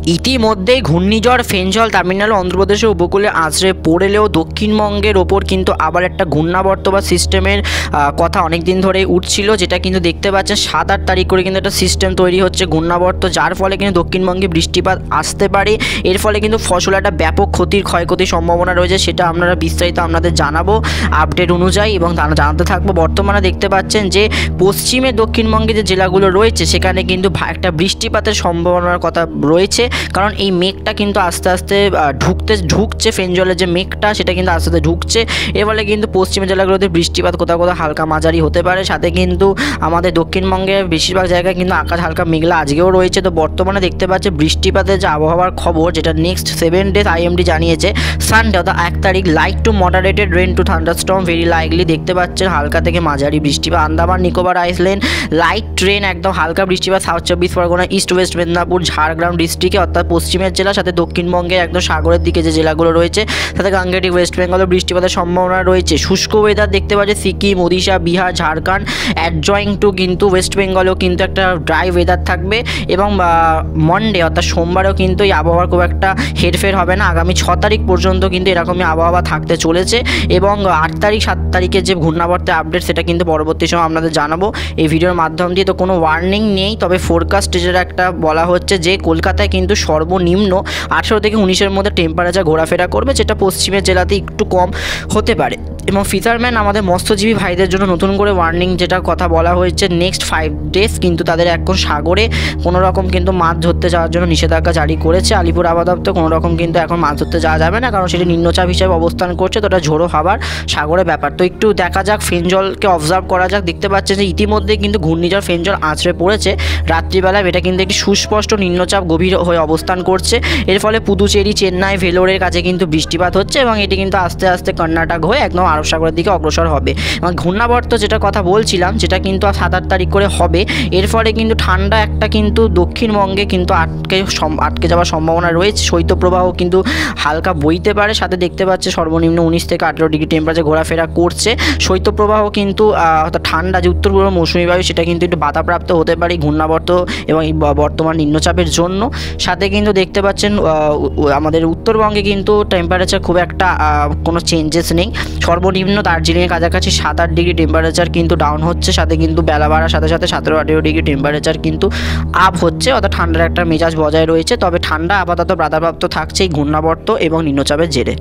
ইতিমধ্যেই ঘূর্ণিঝড় ফেঞ্জল তামিলনাড়ু অন্ধ্রপ্রদেশের উপকূলে আছড়ে পড়লেও দক্ষিণবঙ্গের ওপর কিন্তু আবার একটা ঘূর্ণাবর্ত বা সিস্টেমের কথা অনেক দিন ধরেই উঠছিল, যেটা কিন্তু দেখতে পাচ্ছেন 7-8 তারিখ করে কিন্তু একটা সিস্টেম তৈরি হচ্ছে ঘূর্ণাবর্ত, যার ফলে কিন্তু দক্ষিণবঙ্গে বৃষ্টিপাত আসতে পারে। এর ফলে কিন্তু ফসল একটা ব্যাপক ক্ষয়ক্ষতির সম্ভাবনা রয়েছে, সেটা আপনারা বিস্তারিত আপনাদের জানাবো আপডেট অনুযায়ী এবং জানাতে থাকবো। বর্তমানে দেখতে পাচ্ছেন যে পশ্চিমে দক্ষিণবঙ্গে যে জেলাগুলো রয়েছে সেখানে কিন্তু একটা বৃষ্টিপাতের সম্ভাবনার কথা রয়েছে, কারণ এই মেঘটা কিন্তু আস্তে আস্তে ঢুকছে ফেঞ্জলের যে মেঘটা সেটা কিন্তু আস্তে আস্তে ঢুকছে। এর ফলে কিন্তু পশ্চিমের জেলাগুলোতে বৃষ্টিপাত কোথাও কোথাও হালকা মাঝারি হতে পারে, সাথে কিন্তু আমাদের দক্ষিণবঙ্গের বেশিরভাগ জায়গায় কিন্তু আকাশ হালকা মেঘলা আজকেও রয়েছে। তো বর্তমানে দেখতে পাচ্ছি বৃষ্টিপাতের যে আবহাওয়ার খবর, যেটা নেক্সট 7 ডেজ আইএমডি জানিয়েছে সানডে অর্থাৎ 1 তারিখ light to moderated rain to thunderstorm very likely, দেখতে পাচ্ছেন হালকা থেকে মাঝারি বৃষ্টিপাত। Andaman Nicobar island light rain একদম হালকা বৃষ্টিপাত, south 24 Parganas, east west Medinipur, Jhargram ডিস্ট্রিক্টে অর্থাৎ পশ্চিমের জেলা, সাথে দক্ষিণবঙ্গের একদম সাগরের দিকে যে জেলাগুলো রয়েছে সাথে গাঙ্গেটি ওয়েস্ট বেঙ্গলে বৃষ্টিপাতের সম্ভাবনা রয়েছে। শুষ্ক ওয়েদার দেখতে পাচ্ছি সিকিম, ওড়িশা, বিহার, ঝাড়খণ্ড অ্যাডজয়িং টু কিন্তু ওয়েস্ট বেঙ্গলেও কিন্তু একটা ড্রাই ওয়েদার থাকবে এবং মন্ডে অর্থাৎ সোমবারেও কিন্তু এই আবহাওয়ার খুব একটা হেরফের হবে না। আগামী 6 তারিখ পর্যন্ত কিন্তু এরকমই আবহাওয়া থাকতে চলেছে এবং 8 তারিখ 7 তারিখের যে ঘূর্ণাবর্তের আপডেট সেটা কিন্তু পরবর্তী সময় আপনাদের জানাবো এই ভিডিওর মাধ্যম দিয়ে। তো কোনো ওয়ার্নিং নেই, তবে ফোরকাস্ট যেটা একটা বলা হচ্ছে যে কলকাতায় কিন্তু সর্বনিম্ন 18 থেকে 19-এর মধ্যে টেম্পারেচার ঘোরাফেরা করবে, যেটা পশ্চিমের জেলাতে একটু কম হতে পারে। এবং ফিশারম্যান আমাদের মৎস্যজীবী ভাইদের জন্য নতুন করে ওয়ার্নিং যেটা কথা বলা হয়েছে, নেক্সট 5 ডেজ কিন্তু তাদের এখন সাগরে কোনো রকম কিন্তু মাছ ধরতে যাওয়ার জন্য নিষেধাজ্ঞা জারি করেছে আলিপুর আবহাওয়া দপ্তর। কোনো রকম কিন্তু এখন মাছ ধরতে যাওয়া যাবে না, কারণ সেটি নিম্নচাপ হিসেবে অবস্থান করছে, তো এটা ঝোড়ো হাওয়ার সাগরের ব্যাপার। তো একটু দেখা যাক, ফেঞ্জলকে অবজার্ভ করা যাক। দেখতে পাচ্ছেন যে ইতিমধ্যে কিন্তু ঘূর্ণিঝড় ফেঞ্জল আছড়ে পড়েছে রাত্রিবেলায়, এটা কিন্তু একটি সুস্পষ্ট নিম্নচাপ গভীর হয়ে অবস্থান করছে। এর ফলে পুদুচেরি, চেন্নাই, ভেলোরের কাছে কিন্তু বৃষ্টিপাত হচ্ছে এবং এটি কিন্তু আস্তে আস্তে কর্ণাটক হয়ে একদম আরব সাগরের দিকে অগ্রসর হবে। এবং ঘূর্ণাবর্ত যেটা কথা বলছিলাম, যেটা কিন্তু 7-8 তারিখ করে হবে, এর ফলে কিন্তু ঠান্ডা একটা কিন্তু দক্ষিণবঙ্গে কিন্তু আটকে যাওয়ার সম্ভাবনা রয়েছে। শৈত্যপ্রবাহ কিন্তু হালকা বইতে পারে, সাথে দেখতে পাচ্ছে সর্বনিম্ন 19 থেকে 18 ডিগ্রি টেম্পারেচার ঘোরাফেরা করছে। শৈত্যপ্রবাহ কিন্তু ঠান্ডা যে উত্তর পূর্ব মৌসুমী বায়ু সেটা কিন্তু একটু বাধাপ্রাপ্ত হতে পারে ঘূর্ণাবর্ত এবং এই বর্তমান নিম্নচাপের জন্য। সাথে কিন্তু দেখতে পাচ্ছেন আমাদের উত্তরবঙ্গে কিন্তু টেম্পারেচার খুব একটা কোনো চেঞ্জেস নেই। সর্বনিম্ন দার্জিলিংয়ের কাছাকাছি 7-8 ডিগ্রি টেম্পারেচার কিন্তু ডাউন হচ্ছে, সাথে কিন্তু বেলা বাড়ার সাথে সাথে 17-18 ডিগ্রি টেম্পারেচার কিন্তু আপ হচ্ছে, অর্থাৎ ঠান্ডার একটা মেজাজ বজায় রয়েছে। তবে ঠান্ডা আপাতত বাধাপ্রাপ্ত থাকছে এই ঘূর্ণাবর্ত এবং নিম্নচাপের জেরে।